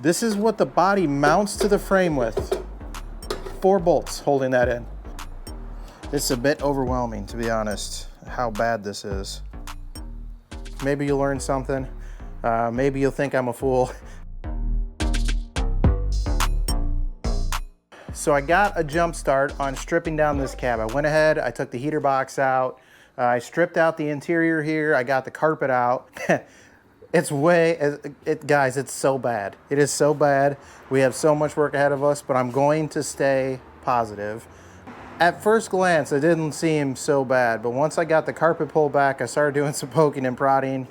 This is what the body mounts to the frame with. 4 bolts holding that in. It's a bit overwhelming, to be honest, how bad this is. Maybe you'll learn something. Maybe you'll think I'm a fool. So I got a jump start on stripping down this cab. I went ahead, I took the heater box out, I stripped out the interior here, I got the carpet out. Guys, it's so bad. It is so bad. We have so much work ahead of us, but I'm going to stay positive. At first glance, it didn't seem so bad, but once I got the carpet pulled back, I started doing some poking and prodding.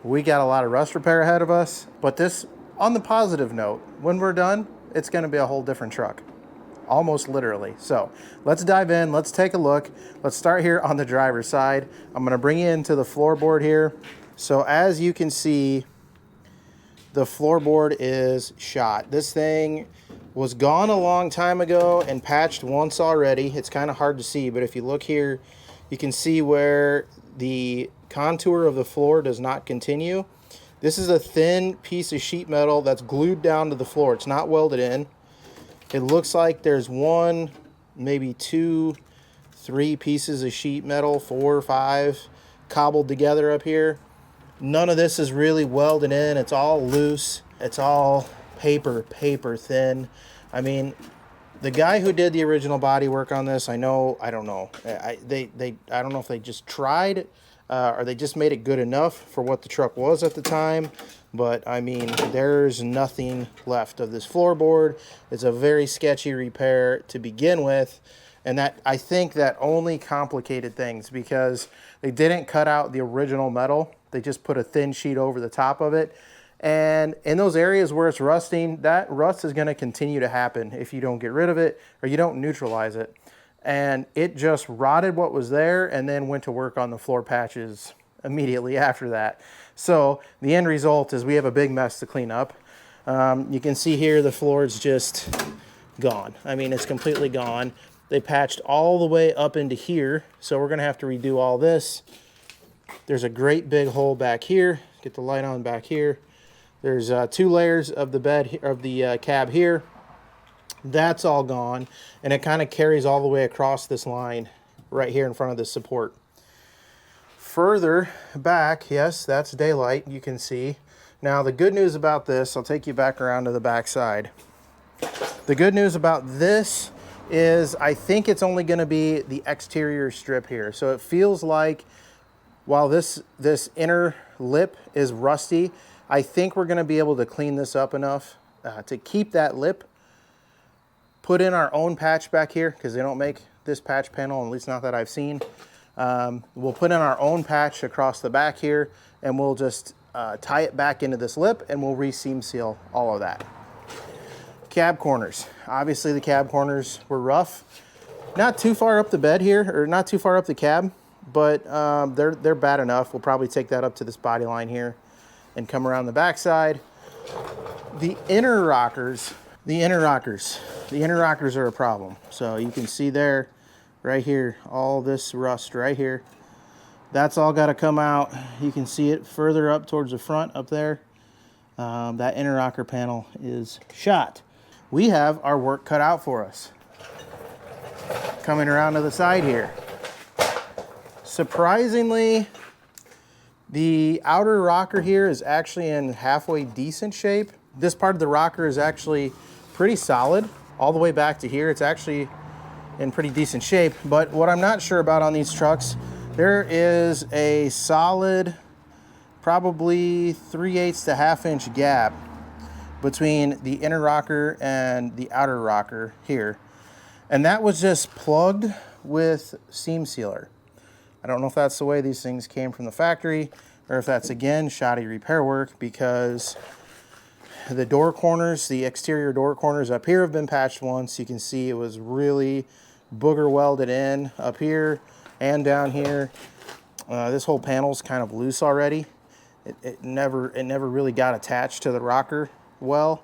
We got a lot of rust repair ahead of us, but this, on the positive note, when we're done, it's gonna be a whole different truck. Almost literally. So let's dive in, let's take a look. Let's start here on the driver's side. I'm gonna bring you into the floorboard here. So as you can see, the floorboard is shot. This thing was gone a long time ago and patched once already. It's kind of hard to see, but if you look here, you can see where the contour of the floor does not continue. This is a thin piece of sheet metal that's glued down to the floor. It's not welded in. It looks like there's 1, maybe 2, 3 pieces of sheet metal, 4 or 5 cobbled together up here. None of this is really welded in. It's all loose. It's all paper thin. I mean, the guy who did the original body work on this, I don't know. I don't know if they just tried or they just made it good enough for what the truck was at the time. But I mean, there's nothing left of this floorboard. It's a very sketchy repair to begin with. And that, I think that only complicated things because they didn't cut out the original metal. They just put a thin sheet over the top of it. And in those areas where it's rusting, that rust is gonna continue to happen if you don't get rid of it or you don't neutralize it. And it just rotted what was there and then went to work on the floor patches immediately after that. So the end result is we have a big mess to clean up. You can see here the floor is just gone. I mean, it's completely gone. They patched all the way up into here, so we're gonna have to redo all this. There's a great big hole back here. Get the light on back here. There's 2 layers of the bed of the cab here. That's all gone, and it kind of carries all the way across this line right here in front of the support. Further back, yes, that's daylight, you can see. Now the good news about this, I'll take you back around to the back side. The good news about this is I think it's only gonna be the exterior strip here. So it feels like while this inner lip is rusty, I think we're gonna be able to clean this up enough to keep that lip, put in our own patch back here, because they don't make this patch panel, at least not that I've seen. We'll put in our own patch across the back here, and we'll just tie it back into this lip, and we'll re-seam seal all of that. Cab corners. Obviously the cab corners were rough. Not too far up the bed here, or not too far up the cab, but they're bad enough. We'll probably take that up to this body line here and come around the back side. The inner rockers are a problem. So you can see there, right here, all this rust right here. That's all got to come out. You can see it further up towards the front up there. That inner rocker panel is shot. We have our work cut out for us. Coming around to the side here. Surprisingly, the outer rocker here is actually in halfway decent shape. This part of the rocker is actually pretty solid. All the way back to here, it's actually in pretty decent shape. But what I'm not sure about on these trucks, there is a solid, probably 3/8 to 1/2 inch gap between the inner rocker and the outer rocker here. And that was just plugged with seam sealer. I don't know if that's the way these things came from the factory or if that's, again, shoddy repair work, because the door corners, the exterior door corners up here have been patched once. You can see it was really booger welded in up here and down here. This whole panel's kind of loose already. It never really got attached to the rocker well.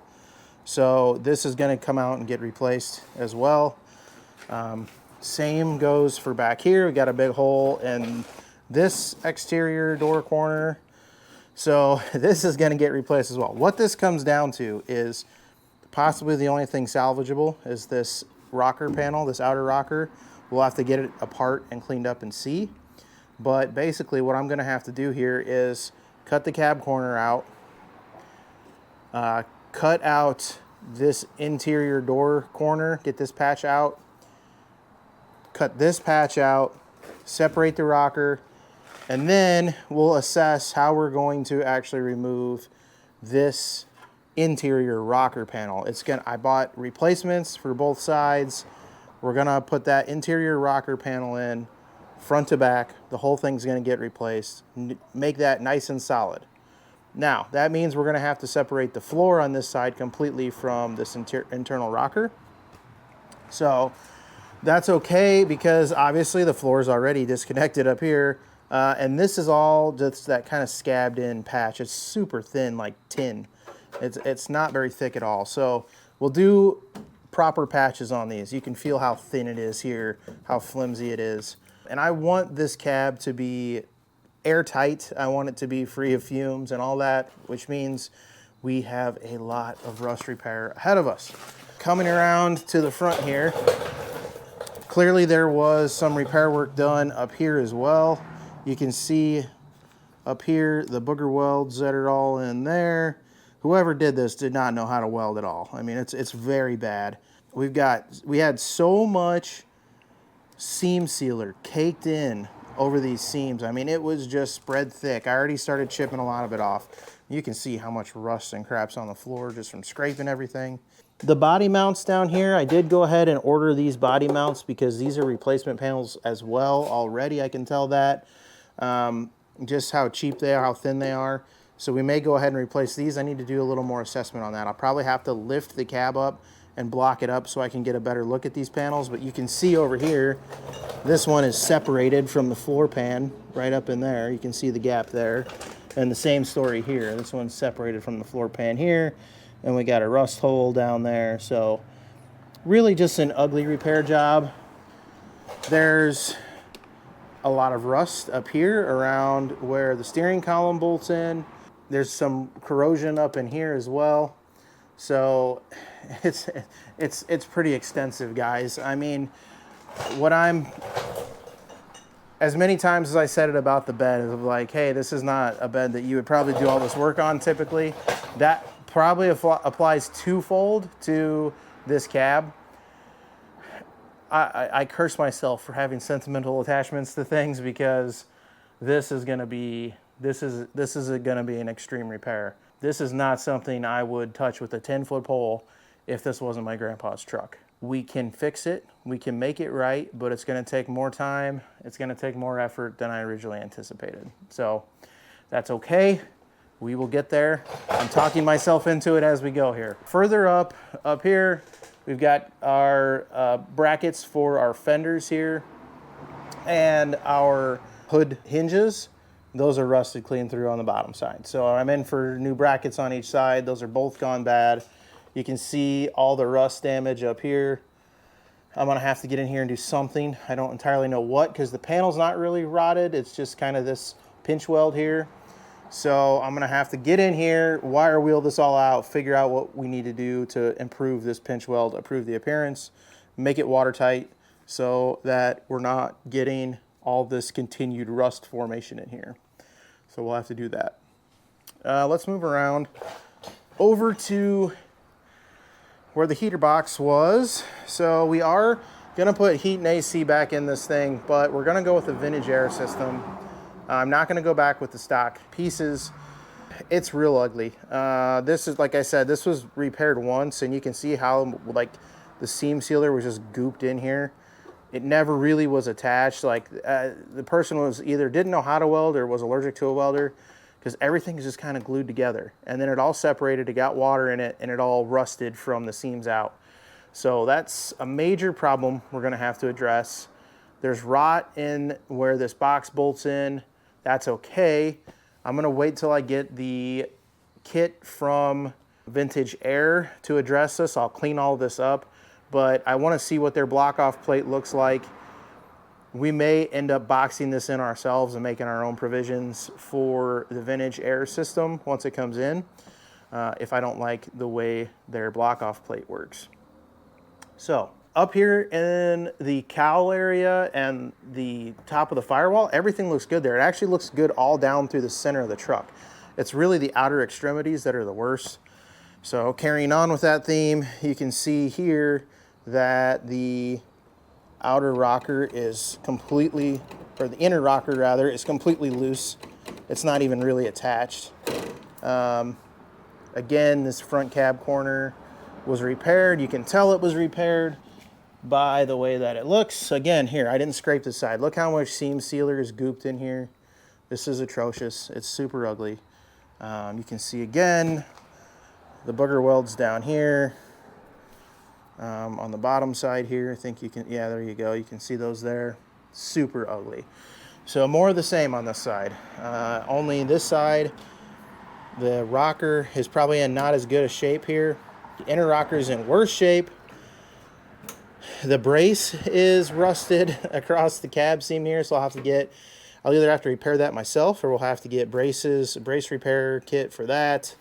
So this is gonna come out and get replaced as well. Same goes for back here. We got a big hole in this exterior door corner. So this is going to get replaced as well. What this comes down to is possibly the only thing salvageable is this rocker panel, this outer rocker. We'll have to get it apart and cleaned up and see. But basically what I'm going to have to do here is cut the cab corner out, cut out this interior door corner, get this patch out, cut this patch out, separate the rocker, and then we'll assess how we're going to actually remove this interior rocker panel. I bought replacements for both sides. We're gonna put that interior rocker panel in front to back. The whole thing's gonna get replaced, make that nice and solid. Now, that means we're gonna have to separate the floor on this side completely from this internal rocker. So that's okay, because obviously the floor is already disconnected up here. And this is all just that kind of scabbed in patch. It's super thin, like tin. It's not very thick at all. So we'll do proper patches on these. You can feel how thin it is here, how flimsy it is. And I want this cab to be airtight. I want it to be free of fumes and all that, which means we have a lot of rust repair ahead of us. Coming around to the front here, clearly there was some repair work done up here as well. You can see up here the booger welds that are all in there. Whoever did this did not know how to weld at all. I mean, it's very bad. We had so much seam sealer caked in over these seams. I mean, it was just spread thick. I already started chipping a lot of it off. You can see how much rust and crap's on the floor just from scraping everything. The body mounts down here, I did go ahead and order these body mounts because these are replacement panels as well already. I can tell that. Just how cheap they are, how thin they are. So we may go ahead and replace these. I need to do a little more assessment on that. I'll probably have to lift the cab up and block it up so I can get a better look at these panels. But you can see over here, this one is separated from the floor pan right up in there. You can see the gap there. And the same story here. This one's separated from the floor pan here. And we got a rust hole down there. So really just an ugly repair job. There's a lot of rust up here around where the steering column bolts in. There's some corrosion up in here as well. So it's pretty extensive, guys. I mean, as many times as I said it about the bed, of like, hey, this is not a bed that you would probably do all this work on typically. That probably applies twofold to this cab. I curse myself for having sentimental attachments to things, because this is going to be an extreme repair. This is not something I would touch with a 10-foot pole if this wasn't my grandpa's truck. We can fix it, we can make it right, but it's going to take more time, it's going to take more effort than I originally anticipated. So that's okay. We will get there. I'm talking myself into it as we go here. Further up here, we've got our brackets for our fenders here and our hood hinges. Those are rusted clean through on the bottom side. So I'm in for new brackets on each side. Those are both gone bad. You can see all the rust damage up here. I'm gonna have to get in here and do something. I don't entirely know what, because the panel's not really rotted. It's just kind of this pinch weld here. So I'm gonna have to get in here, wire wheel this all out, figure out what we need to do to improve this pinch weld, improve the appearance, make it watertight so that we're not getting all this continued rust formation in here. So we'll have to do that. Let's move around over to where the heater box was. So we are gonna put heat and AC back in this thing, but we're gonna go with a vintage air system. I'm not gonna go back with the stock pieces. It's real ugly. This is, like I said, this was repaired once, and you can see how like the seam sealer was just gooped in here. It never really was attached. Like the person was either didn't know how to weld or was allergic to a welder, because everything is just kind of glued together. And then it all separated, it got water in it, and it all rusted from the seams out. So that's a major problem we're gonna have to address. There's rot in where this box bolts in. That's okay. I'm gonna wait till I get the kit from Vintage Air to address this. I'll clean all this up, but I wanna see what their block off plate looks like. We may end up boxing this in ourselves and making our own provisions for the vintage air system once it comes in, if I don't like the way their block-off plate works. So up here in the cowl area and the top of the firewall, everything looks good there. It actually looks good all down through the center of the truck. It's really the outer extremities that are the worst. So carrying on with that theme, you can see here that the outer rocker is completely, or the inner rocker rather, is completely loose. It's not even really attached. Again, this front cab corner was repaired. You can tell it was repaired by the way that it looks. Again, here, I didn't scrape the side. Look how much seam sealer is gooped in here. This is atrocious. It's super ugly. You can see again, the booger welds down here. On the bottom side here, I think you can, yeah, there you go. You can see those there. Super ugly. So more of the same on this side. Only this side, the rocker is probably in not as good a shape here. The inner rocker is in worse shape. The brace is rusted across the cab seam here, so I'll either have to repair that myself, or we'll have to get brace repair kit for that.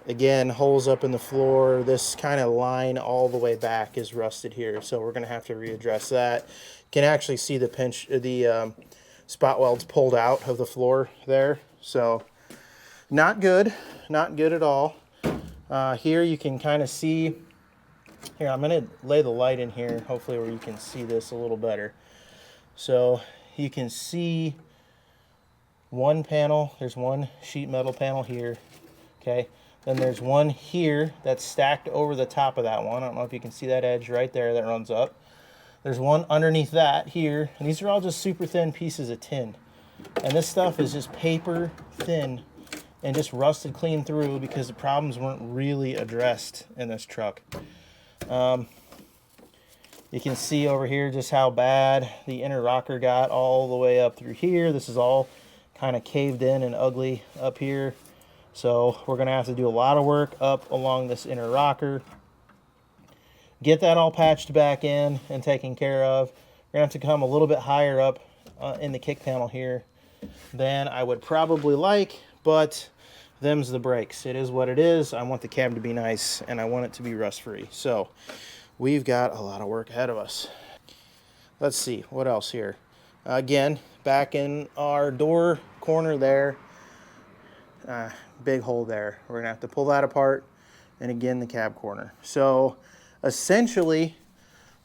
Again, holes up in the floor. This kind of line all the way back is rusted here, so we're going to have to readdress that. You can actually see the spot welds pulled out of the floor there, so not good at all. Here you can kind of see. Here, I'm going to lay the light in here, hopefully where you can see this a little better. So you can see one panel. There's one sheet metal panel here. Okay. Then there's one here that's stacked over the top of that one. I don't know if you can see that edge right there that runs up. There's one underneath that here. And these are all just super thin pieces of tin. And this stuff is just paper thin and just rusted clean through because the problems weren't really addressed in this truck. You can see over here just how bad the inner rocker got all the way up through here. This is all kind of caved in and ugly up here. So we're going to have to do a lot of work up along this inner rocker. Get that all patched back in and taken care of. We're going to have to come a little bit higher up in the kick panel here than I would probably like, but them's the brakes. It is what it is. I want the cab to be nice, and I want it to be rust-free. So we've got a lot of work ahead of us. Let's see, what else here? Again, back in our door corner there, big hole there. We're gonna have to pull that apart, and again, the cab corner. So essentially,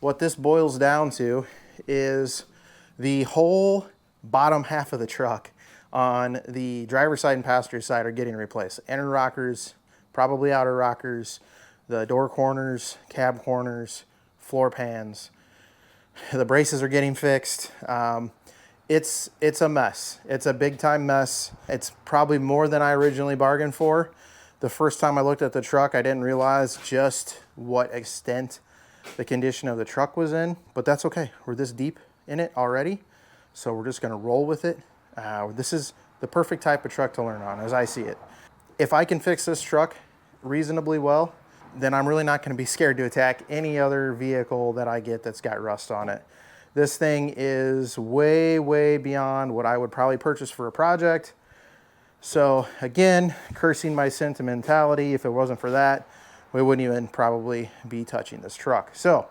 what this boils down to is the whole bottom half of the truck on the driver's side and passenger side are getting replaced. Inner rockers, probably outer rockers, the door corners, cab corners, floor pans. The braces are getting fixed. It's a mess. It's a big time mess. It's probably more than I originally bargained for. The first time I looked at the truck, I didn't realize just what extent the condition of the truck was in, but that's okay. We're this deep in it already, so we're just gonna roll with it. This is the perfect type of truck to learn on, as I see it. If I can fix this truck reasonably well, then I'm really not going to be scared to attack any other vehicle that I get that's got rust on it. This thing is way, way beyond what I would probably purchase for a project. So again, cursing my sentimentality. If it wasn't for that, we wouldn't even probably be touching this truck. So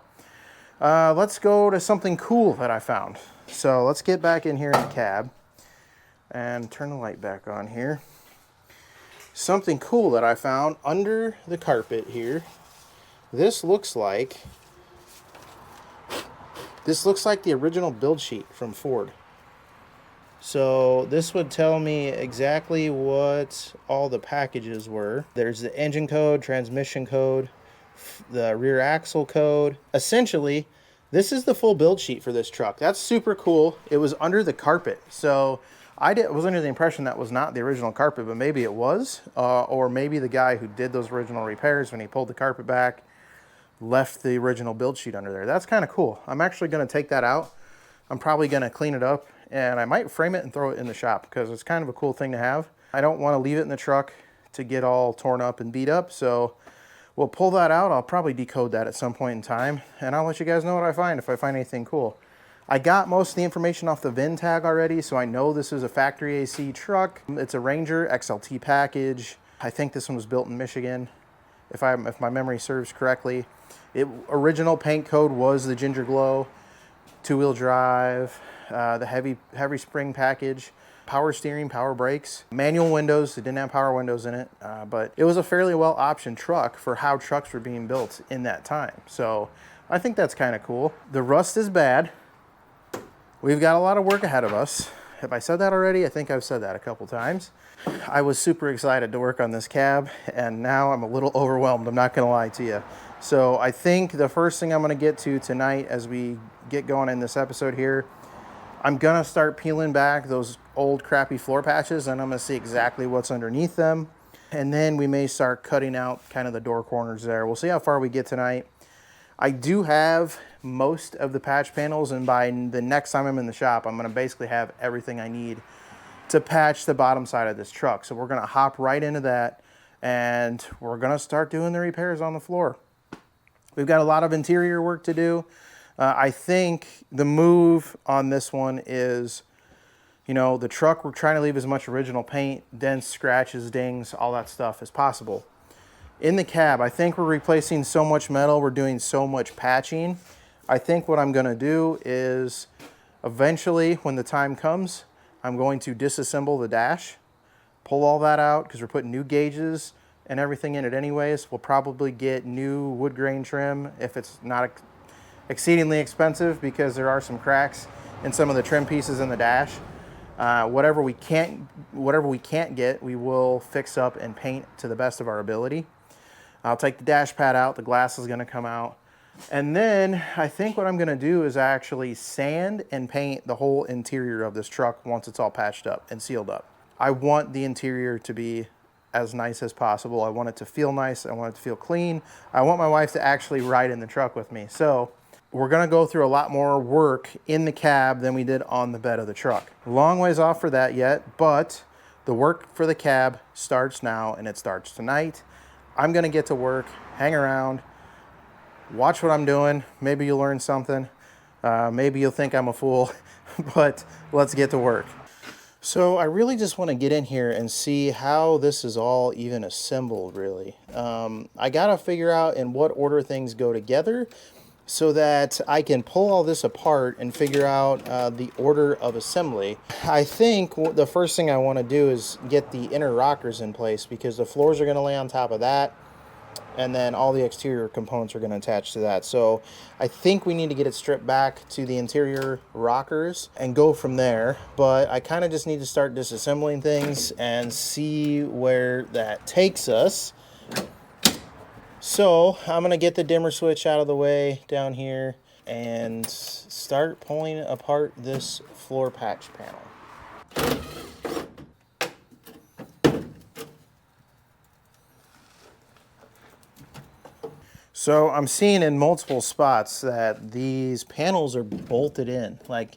let's go to something cool that I found. So let's get back in here in the cab and turn the light back on here. Something cool that I found under the carpet here. This looks like the original build sheet from Ford. So this would tell me exactly what all the packages were. There's the engine code, transmission code, the rear axle code. Essentially, this is the full build sheet for this truck. That's super cool. It was under the carpet. So I was under the impression that was not the original carpet, but maybe it was. Or maybe the guy who did those original repairs, when he pulled the carpet back, left the original build sheet under there. That's kind of cool. I'm actually going to take that out. I'm probably going to clean it up, and I might frame it and throw it in the shop because it's kind of a cool thing to have. I don't want to leave it in the truck to get all torn up and beat up, so we'll pull that out. I'll probably decode that at some point in time, and I'll let you guys know what I find if I find anything cool. I got most of the information off the VIN tag already, so I know this is a factory AC truck. It's a Ranger XLT package. I think this one was built in Michigan, if my memory serves correctly. Original paint code was the Ginger Glow, 2-wheel drive, the heavy spring package, power steering, power brakes, manual windows. It didn't have power windows in it, but it was a fairly well optioned truck for how trucks were being built in that time. So I think that's kind of cool. The rust is bad. We've got a lot of work ahead of us. Have I said that already? I think I've said that a couple times. I was super excited to work on this cab, and now I'm a little overwhelmed. I'm not gonna lie to you. So I think the first thing I'm gonna get to tonight as we get going in this episode here, I'm gonna start peeling back those old crappy floor patches, and I'm gonna see exactly what's underneath them. And then we may start cutting out kind of the door corners there. We'll see how far we get tonight. I do have most of the patch panels, and by the next time I'm in the shop, I'm gonna basically have everything I need to patch the bottom side of this truck. So we're gonna hop right into that, and we're gonna start doing the repairs on the floor. We've got a lot of interior work to do. I think the move on this one is, you know, the truck, we're trying to leave as much original paint, dents, scratches, dings, all that stuff as possible. In the cab, I think we're replacing so much metal, we're doing so much patching. I think what I'm gonna do is eventually, when the time comes, I'm going to disassemble the dash, pull all that out, because we're putting new gauges and everything in it anyways. We'll probably get new wood grain trim if it's not exceedingly expensive, because there are some cracks in some of the trim pieces in the dash. Whatever we can't get, we will fix up and paint to the best of our ability. I'll take the dash pad out, the glass is gonna come out. And then I think what I'm gonna do is actually sand and paint the whole interior of this truck once it's all patched up and sealed up. I want the interior to be as nice as possible. I want it to feel nice, I want it to feel clean. I want my wife to actually ride in the truck with me. So we're gonna go through a lot more work in the cab than we did on the bed of the truck. Long ways off for that yet, but the work for the cab starts now, and it starts tonight. I'm gonna get to work, hang around, watch what I'm doing. Maybe you'll learn something. Maybe you'll think I'm a fool, but let's get to work. So I really just want to get in here and see how this is all even assembled, really. I gotta figure out in what order things go together so that I can pull all this apart and figure out the order of assembly. I think the first thing I want to do is get the inner rockers in place, because the floors are going to lay on top of that, and then all the exterior components are going to attach to that. So I think we need to get it stripped back to the interior rockers and go from there. But I kind of just need to start disassembling things and see where that takes us. So I'm gonna get the dimmer switch out of the way down here and start pulling apart this floor patch panel. So I'm seeing in multiple spots that these panels are bolted in. Like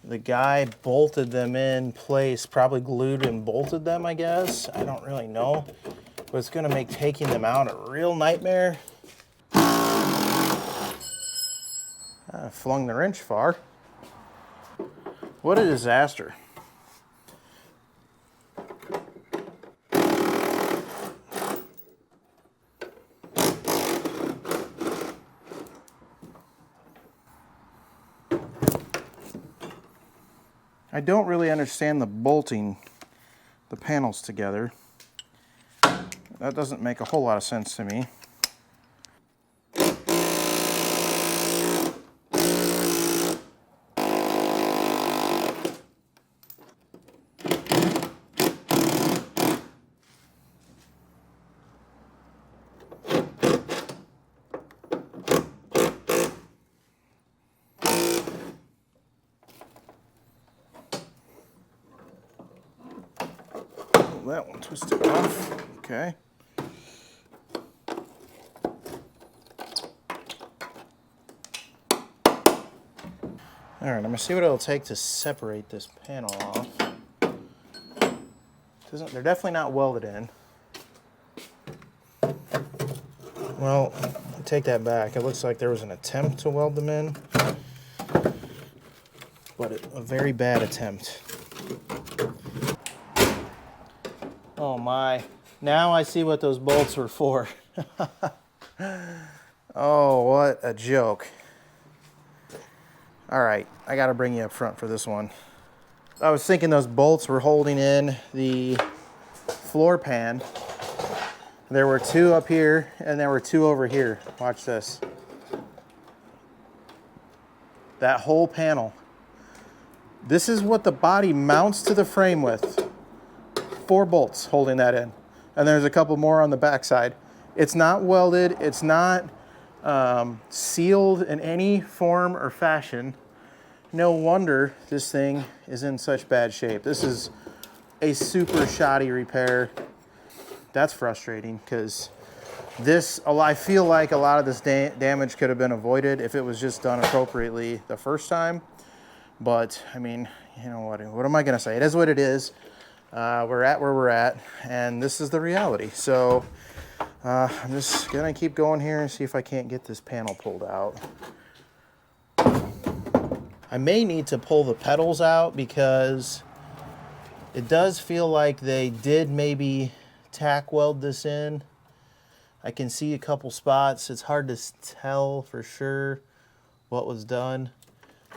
the guy bolted them in place, probably glued and bolted them, I guess. I don't really know. But it's gonna make taking them out a real nightmare. I flung the wrench far. What a disaster. I don't really understand the bolting the panels together. That doesn't make a whole lot of sense to me. That one twisted off. Okay. All right, I'm gonna see what it'll take to separate this panel off. They're definitely not welded in. Well, I take that back. It looks like there was an attempt to weld them in. but a very bad attempt. Oh my. Now I see what those bolts were for. Oh, what a joke. All right, I gotta bring you up front for this one. I was thinking those bolts were holding in the floor pan. There were two up here and there were two over here. Watch this. That whole panel. This is what the body mounts to the frame with. 4 bolts holding that in. And there's a couple more on the backside. It's not welded. It's not sealed in any form or fashion. No wonder this thing is in such bad shape. This is a super shoddy repair. That's frustrating because I feel like a lot of this damage could have been avoided if it was just done appropriately the first time. But I mean, you know what am I gonna say? It is what it is. We're at where we're at, and this is the reality. So I'm just gonna keep going here and see if I can't get this panel pulled out. I may need to pull the pedals out because it does feel like they did maybe tack weld this in. I can see a couple spots. It's hard to tell for sure what was done,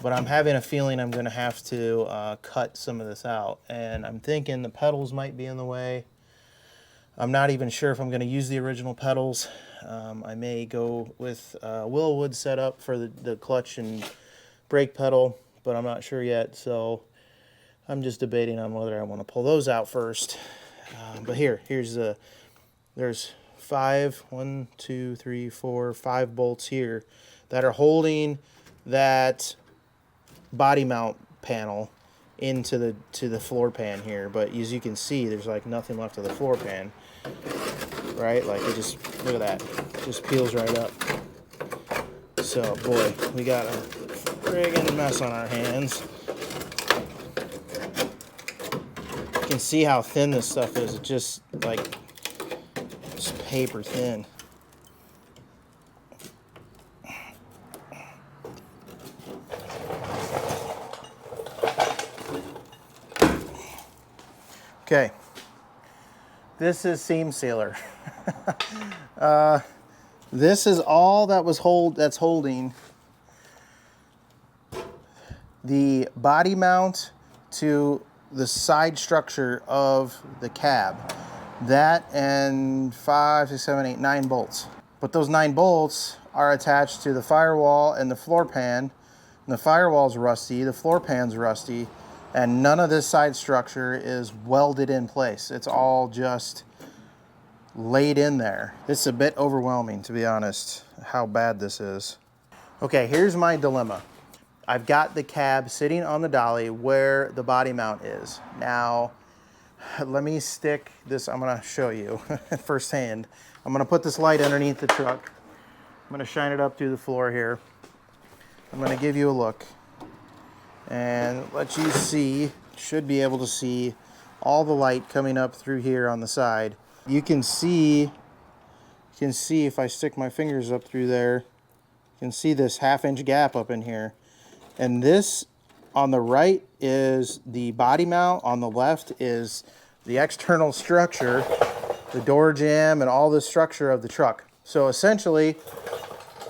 but I'm having a feeling I'm going to have to cut some of this out, and I'm thinking the pedals might be in the way. I'm not even sure if I'm going to use the original pedals. I may go with Willwood setup for the clutch and brake pedal, but I'm not sure yet, so I'm just debating on whether I want to pull those out first. But there's 5 bolts here that are holding that body mount panel into the floor pan here. But as you can see, there's like nothing left of the floor pan, right? Like it just, look at that, it just peels right up. So boy, we got a friggin' mess on our hands. You can see how thin this stuff is. It's just like just paper thin. Okay, this is seam sealer. This is all that was that's holding the body mount to the side structure of the cab. That and 5, 6, 7, 8, 9 bolts. But those 9 bolts are attached to the firewall and the floor pan. And the firewall's rusty, the floor pan's rusty, and none of this side structure is welded in place. It's all just laid in there. It's a bit overwhelming, to be honest, how bad this is. Okay, here's my dilemma. I've got the cab sitting on the dolly where the body mount is. Now, let me stick this, I'm gonna show you firsthand. I'm gonna put this light underneath the truck. I'm gonna shine it up through the floor here. I'm gonna give you a look and let you see, should be able to see all the light coming up through here on the side. You can see if I stick my fingers up through there, you can see this 1/2-inch gap up in here. And this on the right is the body mount, on the left is the external structure, the door jamb and all the structure of the truck. So essentially,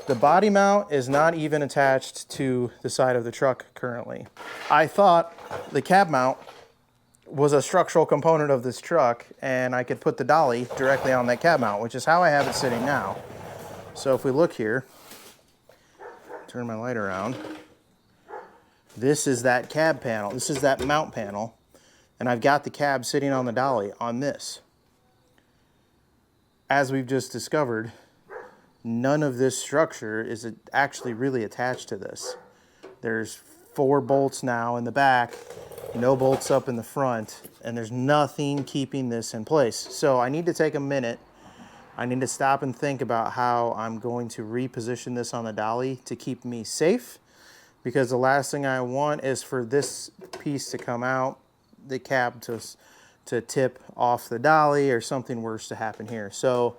the body mount is not even attached to the side of the truck currently. I thought the cab mount was a structural component of this truck and I could put the dolly directly on that cab mount, which is how I have it sitting now. So if we look here, turn my light around, this is that cab panel, this is that mount panel, and I've got the cab sitting on the dolly on this. As we've just discovered, none of this structure is actually really attached to this. There's 4 bolts now in the back, no bolts up in the front, and there's nothing keeping this in place. So I need to take a minute. I need to stop and think about how I'm going to reposition this on the dolly to keep me safe, because the last thing I want is for this piece to come out, the cab to tip off the dolly or something worse to happen here. So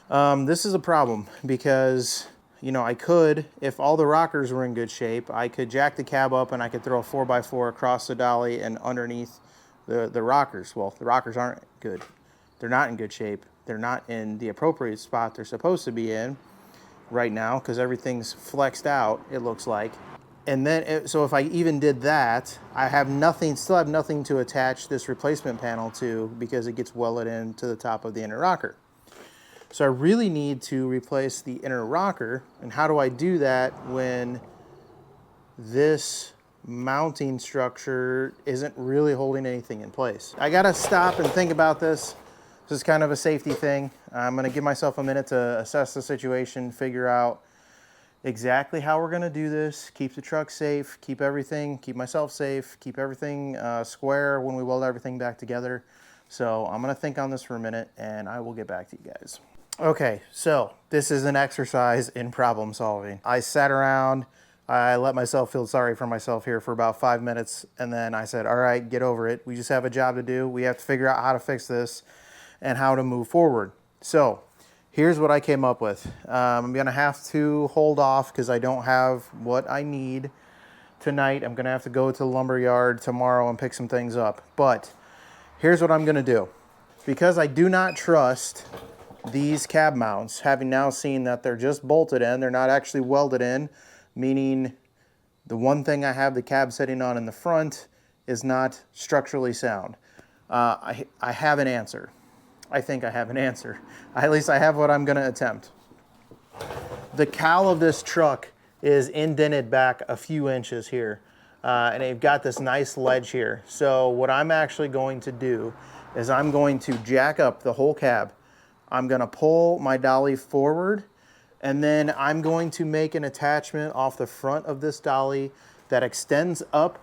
this is a problem because you know, I could, if all the rockers were in good shape, I could jack the cab up and I could throw a 4x4 across the dolly and underneath the rockers. Well, the rockers aren't good. They're not in good shape. They're not in the appropriate spot they're supposed to be in right now because everything's flexed out, it looks like. And then, so if I even did that, I have nothing, still have nothing to attach this replacement panel to because it gets welded into the top of the inner rocker. So I really need to replace the inner rocker. And how do I do that when this mounting structure isn't really holding anything in place? I gotta stop and think about this. This is kind of a safety thing. I'm gonna give myself a minute to assess the situation, figure out exactly how we're gonna do this, keep the truck safe, keep myself safe, keep everything square when we weld everything back together. So I'm gonna think on this for a minute and I will get back to you guys. Okay, so this is an exercise in problem solving. I sat around, I let myself feel sorry for myself here for about 5 minutes, and then I said, all right, get over it. We just have a job to do. We have to figure out how to fix this and how to move forward. So here's what I came up with. I'm gonna have to hold off because I don't have what I need tonight. I'm gonna have to go to the lumber yard tomorrow and pick some things up. But here's what I'm gonna do. Because I do not trust these cab mounts, having now seen that they're just bolted in, they're not actually welded in, meaning the one thing I have the cab sitting on in the front is not structurally sound. I have an answer. I think I have an answer. At least I have what I'm gonna attempt. The cowl of this truck is indented back a few inches here, and they've got this nice ledge here. So what I'm actually going to do is I'm going to jack up the whole cab. I'm gonna pull my dolly forward, and then I'm going to make an attachment off the front of this dolly that extends up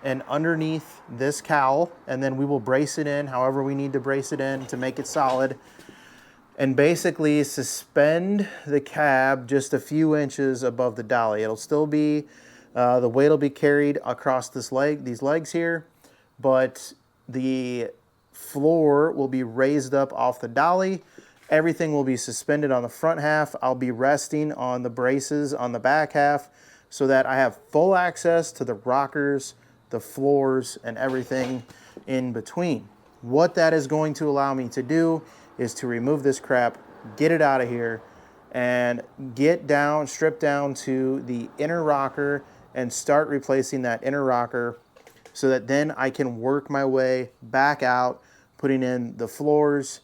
and underneath this cowl, and then we will brace it in however we need to brace it in to make it solid, and basically suspend the cab just a few inches above the dolly. It'll still be, the weight will be carried across these legs here, but the floor will be raised up off the dolly. Everything will be suspended on the front half. I'll be resting on the braces on the back half so that I have full access to the rockers, the floors, and everything in between. What that is going to allow me to do is to remove this crap, get it out of here, and strip down to the inner rocker and start replacing that inner rocker so that then I can work my way back out, putting in the floors,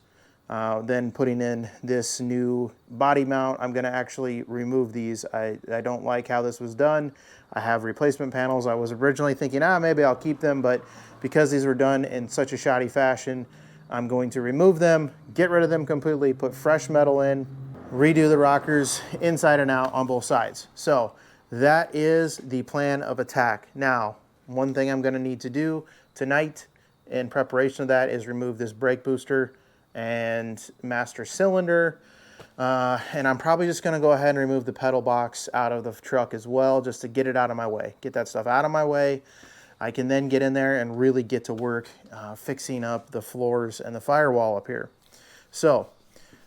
then putting in this new body mount. I'm gonna actually remove these. I don't like how this was done. I have replacement panels. I was originally thinking, maybe I'll keep them, but because these were done in such a shoddy fashion, I'm going to remove them, get rid of them completely, put fresh metal in, redo the rockers inside and out on both sides. So that is the plan of attack. Now, one thing I'm gonna need to do tonight in preparation of that is remove this brake booster and master cylinder, and I'm probably just going to go ahead and remove the pedal box out of the truck as well, just to get it out of my way, get that stuff out of my way. I can then get in there and really get to work fixing up the floors and the firewall up here. So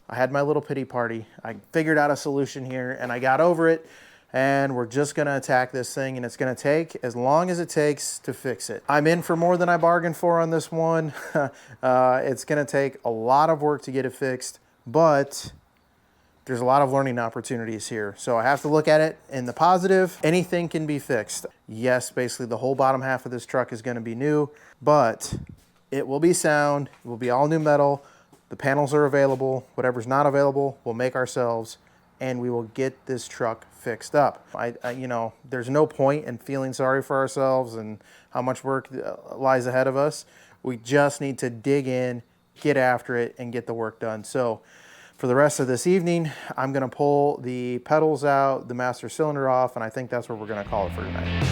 I had my little pity party. I figured out a solution here and I got over it, and we're just gonna attack this thing, and it's gonna take as long as it takes to fix it. I'm in for more than I bargained for on this one. It's gonna take a lot of work to get it fixed, but there's a lot of learning opportunities here. So I have to look at it in the positive. Anything can be fixed. Yes, basically the whole bottom half of this truck is gonna be new, but it will be sound, it will be all new metal. The panels are available. Whatever's not available, we'll make ourselves, and we will get this truck fixed up. You know, there's no point in feeling sorry for ourselves and how much work lies ahead of us. We just need to dig in, get after it, and get the work done. So for the rest of this evening, I'm gonna pull the pedals out, the master cylinder off, and I think that's what we're gonna call it for tonight.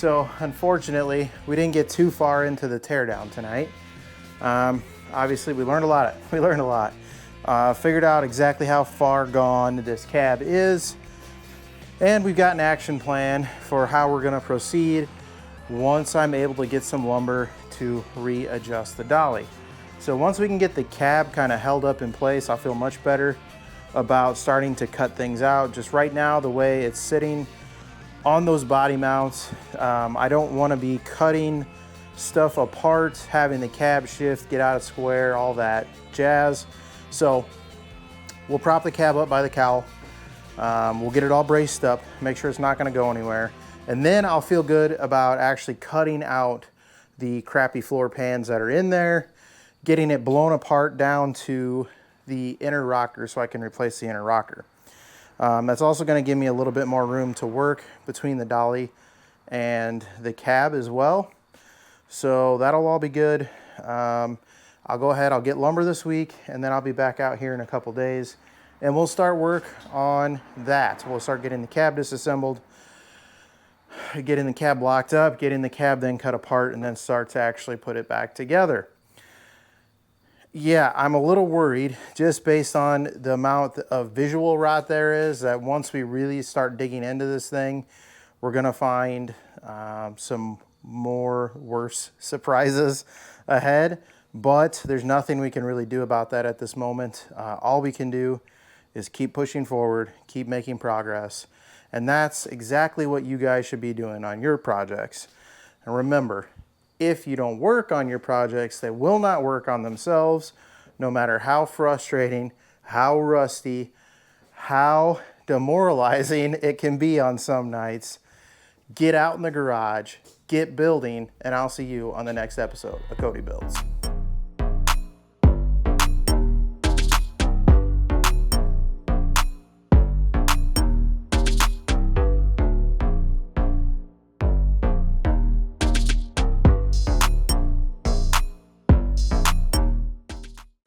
So unfortunately, we didn't get too far into the teardown tonight. Obviously, we learned a lot. Figured out exactly how far gone this cab is, and we've got an action plan for how we're gonna proceed once I'm able to get some lumber to readjust the dolly. So once we can get the cab kind of held up in place, I'll feel much better about starting to cut things out. Just right now, the way it's sitting on those body mounts, I don't want to be cutting stuff apart, having the cab shift, get out of square, all that jazz. So we'll prop the cab up by the cowl. We'll get it all braced up, make sure it's not going to go anywhere. And then I'll feel good about actually cutting out the crappy floor pans that are in there, getting it blown apart down to the inner rocker so I can replace the inner rocker. That's also going to give me a little bit more room to work between the dolly and the cab as well. So that'll all be good. I'll go ahead, I'll get lumber this week, and then I'll be back out here in a couple days and we'll start work on that. We'll start getting the cab disassembled, getting the cab locked up, getting the cab then cut apart, and then start to actually put it back together. Yeah, I'm a little worried just based on the amount of visual rot there is, that once we really start digging into this thing, we're gonna find some more worse surprises ahead, but there's nothing we can really do about that at this moment. All we can do is keep pushing forward, keep making progress, and that's exactly what you guys should be doing on your projects. And remember, if you don't work on your projects, they will not work on themselves, no matter how frustrating, how rusty, how demoralizing it can be on some nights. Get out in the garage, get building, and I'll see you on the next episode of Cody Builds.